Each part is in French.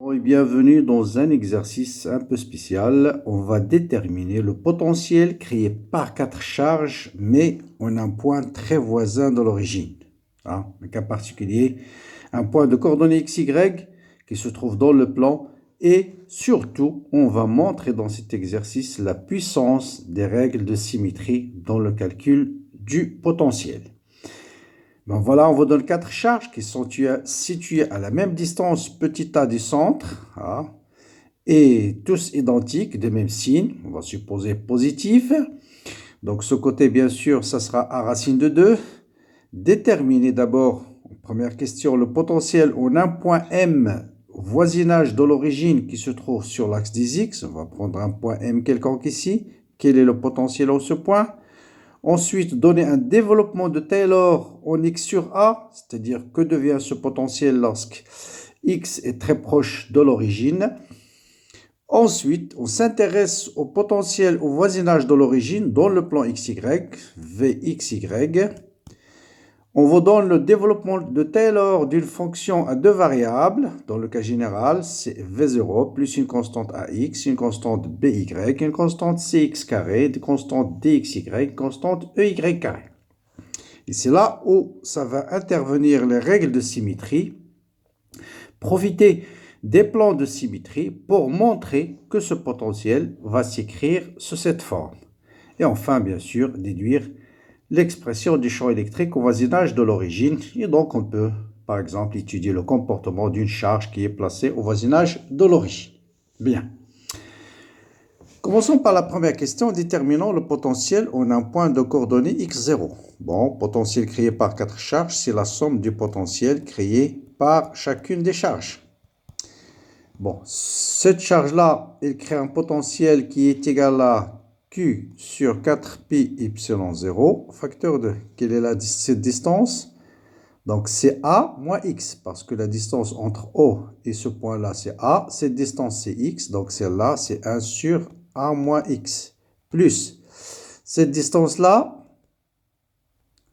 Bonjour et bienvenue dans un exercice un peu spécial. On va déterminer le potentiel créé par quatre charges, mais en un point très voisin de l'origine. Un cas particulier, un point de coordonnées XY qui se trouve dans le plan. Et surtout, on va montrer dans cet exercice la puissance des règles de symétrie dans le calcul du potentiel. Ben voilà, on vous donne quatre charges qui sont situées à la même distance petit a du centre, et tous identiques, de même signe, on va supposer positif. Donc ce côté, bien sûr, ça sera a racine de 2. Déterminer d'abord, première question, le potentiel en un point M, voisinage de l'origine qui se trouve sur l'axe des X. On va prendre un point M quelconque ici. Quel est le potentiel en ce point? Ensuite, donner un développement de Taylor en x sur a, c'est-à-dire que devient ce potentiel lorsque x est très proche de l'origine. Ensuite, on s'intéresse au potentiel au voisinage de l'origine dans le plan XY, Vxy. On vous donne le développement de Taylor d'une fonction à deux variables. Dans le cas général, c'est V0 plus une constante AX, une constante BY, une constante CX carré, une constante DXY, une constante EY carré. Et c'est là où ça va intervenir les règles de symétrie. Profitez des plans de symétrie pour montrer que ce potentiel va s'écrire sous cette forme. Et enfin, bien sûr, déduire l'expression du champ électrique au voisinage de l'origine. Et donc, on peut, par exemple, étudier le comportement d'une charge qui est placée au voisinage de l'origine. Bien. Commençons par la première question, déterminant le potentiel en un point de coordonnées x0. Bon, potentiel créé par quatre charges, c'est la somme du potentiel créé par chacune des charges. Bon, cette charge-là, elle crée un potentiel qui est égal à Q sur 4pi epsilon 0, facteur de, quelle est cette distance? Donc c'est A moins X, parce que la distance entre O et ce point-là, c'est A. Cette distance, c'est X, donc celle-là, c'est 1 sur A moins X. Plus, cette distance-là,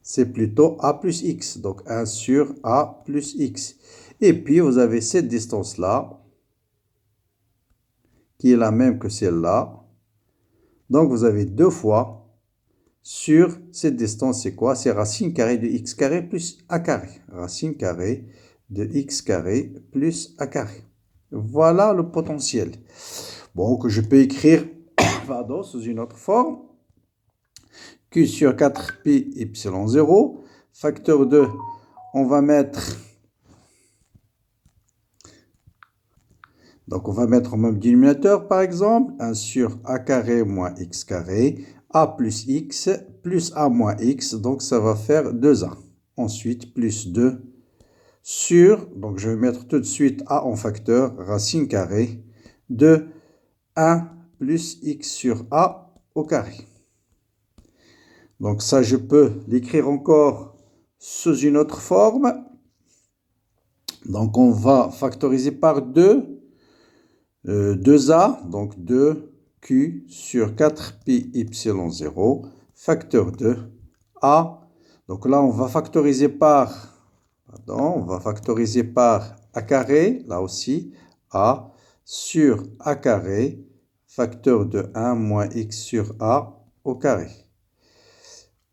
c'est plutôt A plus X, donc 1 sur A plus X. Et puis, vous avez cette distance-là, qui est la même que celle-là. Donc, vous avez deux fois sur cette distance, c'est quoi? C'est racine carrée de x carré plus a carré. Racine carrée de x carré plus a carré. Voilà le potentiel. Bon, que je peux écrire pardon, sous une autre forme. Q sur 4pi epsilon 0. Facteur de, on va mettre... Donc, on va mettre au même dénominateur, par exemple, 1 sur a carré moins x carré, a plus x, plus a moins x, donc ça va faire 2a. Ensuite, plus 2 sur, donc je vais mettre tout de suite a en facteur, racine carrée, de 1 plus x sur a au carré. Donc ça, je peux l'écrire encore sous une autre forme. Donc, on va factoriser par 2. 2a, donc 2q sur 4pi epsilon 0, facteur de a. Donc là, on va factoriser par, a carré, là aussi, a sur a carré, facteur de 1 moins x sur a au carré.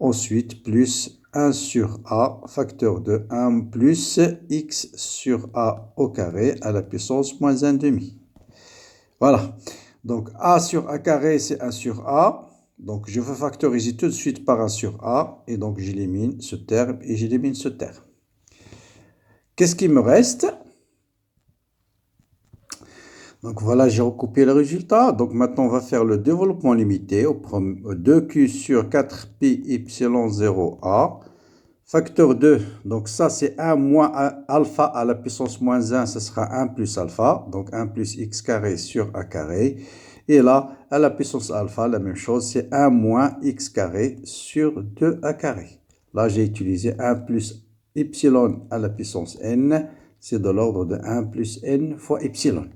Ensuite, plus 1 sur a, facteur de 1 plus x sur a au carré à la puissance moins 1 demi. Voilà, donc a sur a carré, c'est 1 sur a. Donc je veux factoriser tout de suite par 1 sur a. Et donc j'élimine ce terme et j'élimine ce terme. Qu'est-ce qui me reste? Donc voilà, j'ai recoupé le résultat. Donc maintenant, on va faire le développement limité au 2q sur 4pi epsilon 0a. Facteur 2, donc ça c'est 1 moins alpha à la puissance moins 1, ce sera 1 plus alpha, donc 1 plus x carré sur a carré. Et là, à la puissance alpha, la même chose, c'est 1 moins x carré sur 2a carré. Là, j'ai utilisé 1 plus epsilon à la puissance n, c'est de l'ordre de 1 plus n fois epsilon.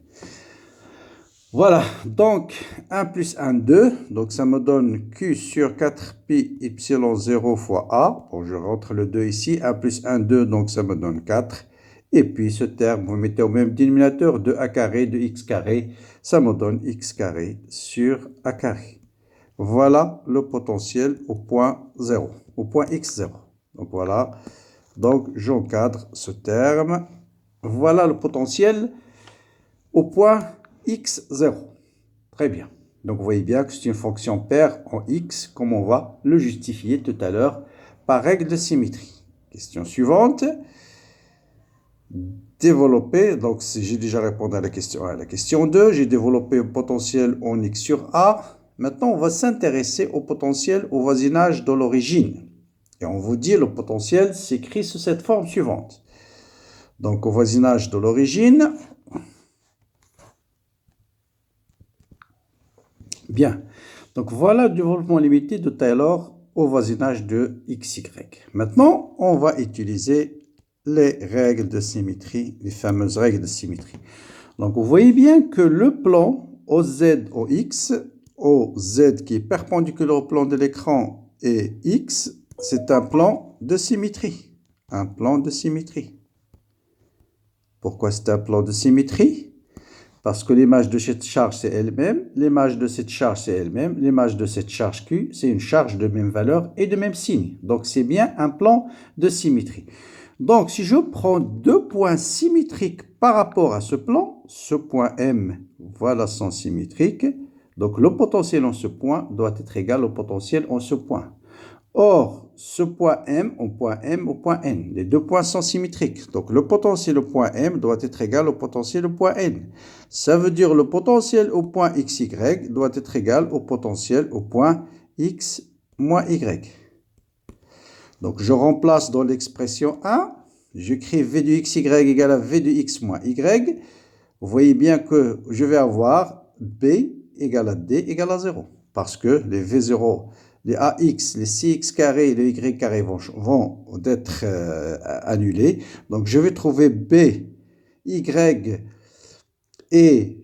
Voilà, donc 1 plus 1, 2. Donc ça me donne Q sur 4pi epsilon 0 fois A. Bon, je rentre le 2 ici. 1 plus 1, 2, donc ça me donne 4. Et puis ce terme, vous mettez au même dénominateur de a carré, de x carré. Ça me donne x carré sur a carré. Voilà le potentiel au point 0, au point x0. Donc voilà. Donc j'encadre ce terme. Voilà le potentiel au point x0. Très bien. Donc vous voyez bien que c'est une fonction paire en x, comme on va le justifier tout à l'heure par règle de symétrie. Question suivante. Développer, donc j'ai déjà répondu à la question 1. La question 2, j'ai développé un potentiel en x sur a. Maintenant, on va s'intéresser au potentiel au voisinage de l'origine. Et on vous dit le potentiel s'écrit sous cette forme suivante. Donc au voisinage de l'origine. Bien. Donc voilà le développement limité de Taylor au voisinage de xy. Maintenant, on va utiliser les règles de symétrie, les fameuses règles de symétrie. Donc vous voyez bien que le plan OZ au x, OZ qui est perpendiculaire au plan de l'écran et x, c'est un plan de symétrie. Un plan de symétrie. Pourquoi c'est un plan de symétrie? Parce que l'image de cette charge, c'est elle-même. L'image de cette charge, c'est elle-même. L'image de cette charge Q, c'est une charge de même valeur et de même signe. Donc, c'est bien un plan de symétrie. Donc, si je prends deux points symétriques par rapport à ce plan, ce point M, voilà son symétrique. Donc, le potentiel en ce point doit être égal au potentiel en ce point. Or, ce point M au point N, les deux points sont symétriques. Donc, le potentiel au point M doit être égal au potentiel au point N. Ça veut dire le potentiel au point XY doit être égal au potentiel au point X moins Y. Donc, je remplace dans l'expression 1, j'écris V du XY égale à V du X moins Y. Vous voyez bien que je vais avoir B égale à D égale à 0. Parce que les V0, les AX, les CX carré et les Y carré vont être annulés. Donc, je vais trouver B, Y est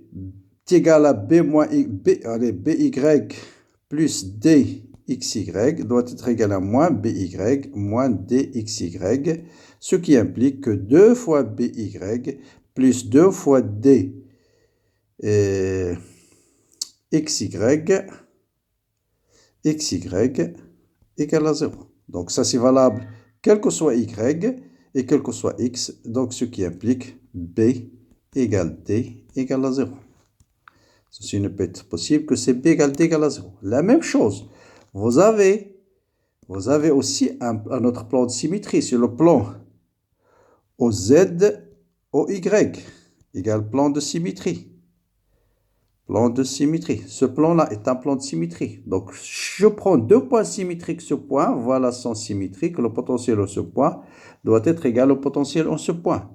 égal à B moins BY plus DXY doit être égal à moins BY moins DXY, ce qui implique que 2 fois BY plus 2 fois D XY égale à 0. Donc ça c'est valable quel que soit Y et quel que soit X, donc ce qui implique B égale D égale à 0. Ceci ne peut être possible que c'est B égale D égale à 0. La même chose, vous avez aussi un autre plan de symétrie sur le plan OZ, OY égale plan de symétrie. Plan de symétrie. Ce plan-là est un plan de symétrie. Donc, je prends deux points symétriques ce point. Voilà son symétrique. Le potentiel en ce point doit être égal au potentiel en ce point.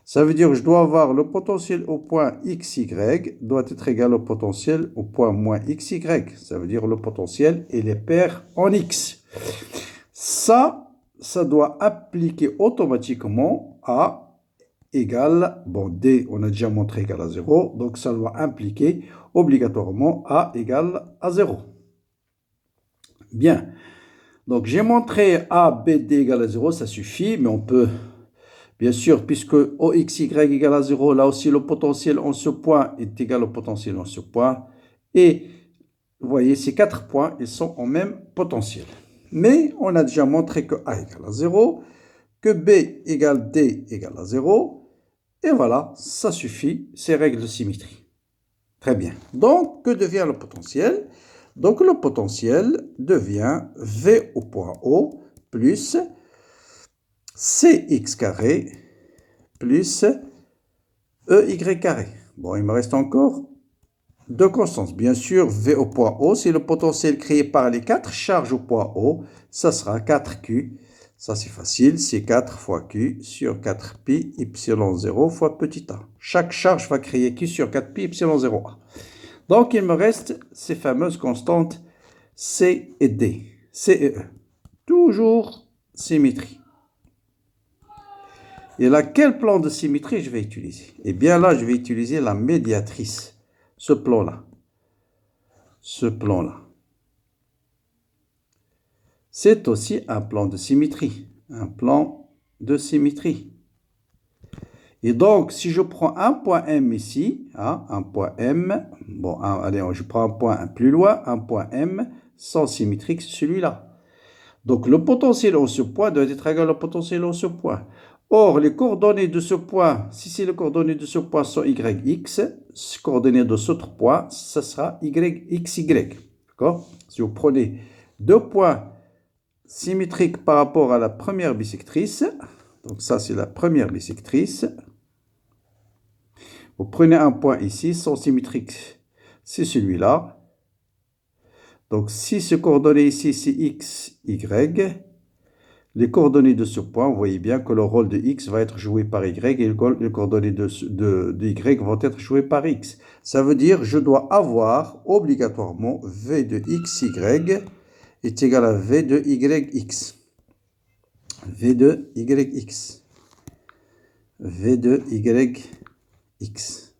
Ça veut dire que je dois avoir le potentiel au point XY doit être égal au potentiel au point moins XY. Ça veut dire le potentiel et les paires en X. Ça doit appliquer automatiquement à égale, bon, D, on a déjà montré égal à 0, donc ça doit impliquer obligatoirement A égale à 0. Bien, donc j'ai montré A, B, D égale à 0, ça suffit, mais on peut, bien sûr, puisque OXY égale à 0, là aussi le potentiel en ce point est égal au potentiel en ce point, et vous voyez, ces 4 points, ils sont en même potentiel. Mais on a déjà montré que A égale à 0, que B égale D égale à 0, et voilà, ça suffit, ces règles de symétrie. Très bien. Donc, que devient le potentiel? Donc, le potentiel devient V au point O plus CX carré plus EY carré. Bon, il me reste encore deux constantes. Bien sûr, V au point O, c'est le potentiel créé par les 4 charges au point O. Ça sera 4Q. Ça, c'est facile. C'est 4 fois Q sur 4pi y0 fois petit a. Chaque charge va créer Q sur 4pi y0a. Donc, il me reste ces fameuses constantes C et D. C et E. Toujours symétrie. Et là, quel plan de symétrie je vais utiliser? Eh bien là, je vais utiliser la médiatrice. Ce plan-là. Ce plan-là. C'est aussi un plan de symétrie. Un plan de symétrie. Et donc, si je prends un point M ici, hein, un point M, bon, allez, je prends un point plus loin, un point M, sens symétrique, c'est celui-là. Donc, le potentiel en ce point doit être égal au potentiel en ce point. Or, les coordonnées de ce point, si c'est les coordonnées de ce point sont YX, les coordonnées de cet autre point, ce sera YXY. D'accord? Si vous prenez deux points symétriques par rapport à la première bisectrice, donc ça c'est la première bisectrice, vous prenez un point ici, son symétrique, c'est celui-là. Donc, si ce coordonnée ici, c'est X, Y, les coordonnées de ce point, vous voyez bien que le rôle de X va être joué par Y et les coordonnées de Y vont être jouées par X. Ça veut dire que je dois avoir obligatoirement V de XY est égal à V de YX. V de YX. V de YX.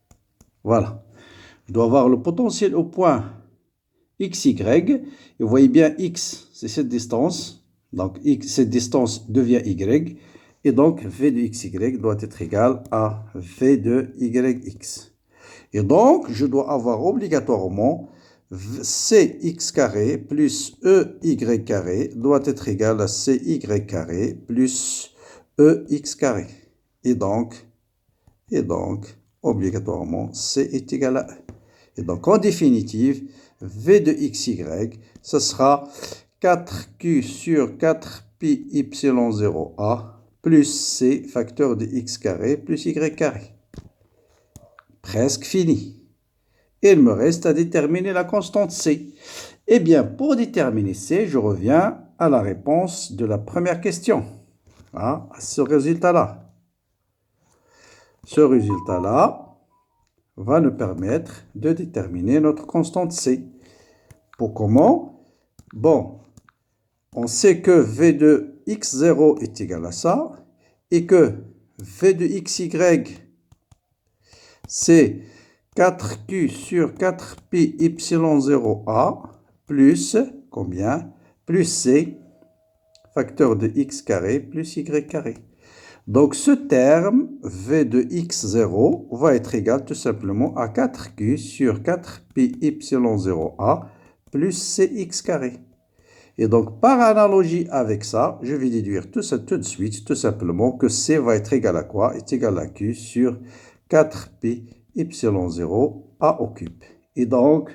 Voilà. Je dois avoir le potentiel au point XY. Et vous voyez bien, X, c'est cette distance. Donc, cette distance devient Y. Et donc, V de XY doit être égal à V de YX. Et donc, je dois avoir obligatoirement CX carré plus EY carré doit être égal à CY carré plus EX carré. Et donc, obligatoirement, C est égal à E. Et donc, en définitive, V de XY, ce sera 4Q sur 4pi y0a plus C facteur de x carré plus y carré. Presque fini. Il me reste à déterminer la constante C. Eh bien, pour déterminer C, je reviens à la réponse de la première question. À ce résultat-là. Ce résultat-là va nous permettre de déterminer notre constante C. Pour comment? Bon, on sait que V de x0 est égal à ça et que V de xy, c'est 4q sur 4pi y0a plus combien? Plus c, facteur de x carré plus y carré. Donc ce terme, V de x0, va être égal tout simplement à 4q sur 4pi y0a plus cx carré. Et donc, par analogie avec ça, je vais déduire tout ça tout de suite, tout simplement, que C va être égal à quoi? Est égal à Q sur 4pi y0 a au cube. Et donc,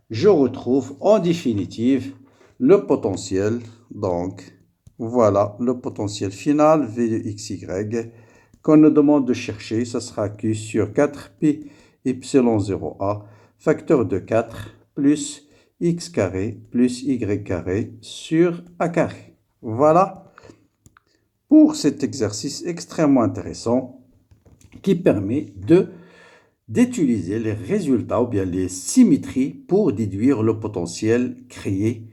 je retrouve en définitive le potentiel. Donc, voilà le potentiel final, V de xy, qu'on nous demande de chercher. Ce sera Q sur 4pi y0a, facteur de 4, plus x carré plus y carré sur a carré. Voilà pour cet exercice extrêmement intéressant qui permet d'utiliser les résultats ou bien les symétries pour déduire le potentiel créé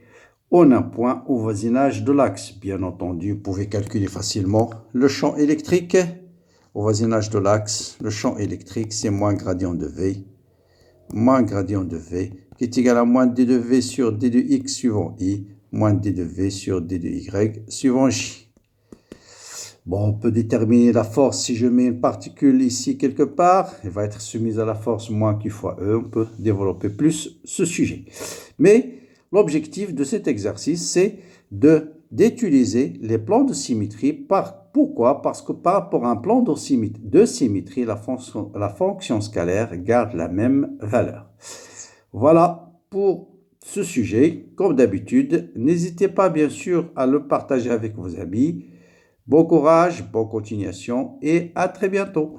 en un point au voisinage de l'axe. Bien entendu, vous pouvez calculer facilement le champ électrique au voisinage de l'axe. Le champ électrique, c'est moins gradient de V, qui est égal à moins d de V sur d de x suivant I, moins d de V sur d de y suivant J. Bon, on peut déterminer la force. Si je mets une particule ici quelque part, elle va être soumise à la force moins Q fois E. On peut développer plus ce sujet. Mais l'objectif de cet exercice, c'est d'utiliser les plans de symétrie. Pourquoi? Parce que par rapport à un plan de symétrie, la fonction scalaire garde la même valeur. Voilà pour ce sujet. Comme d'habitude, n'hésitez pas bien sûr à le partager avec vos amis. Bon courage, bonne continuation et à très bientôt.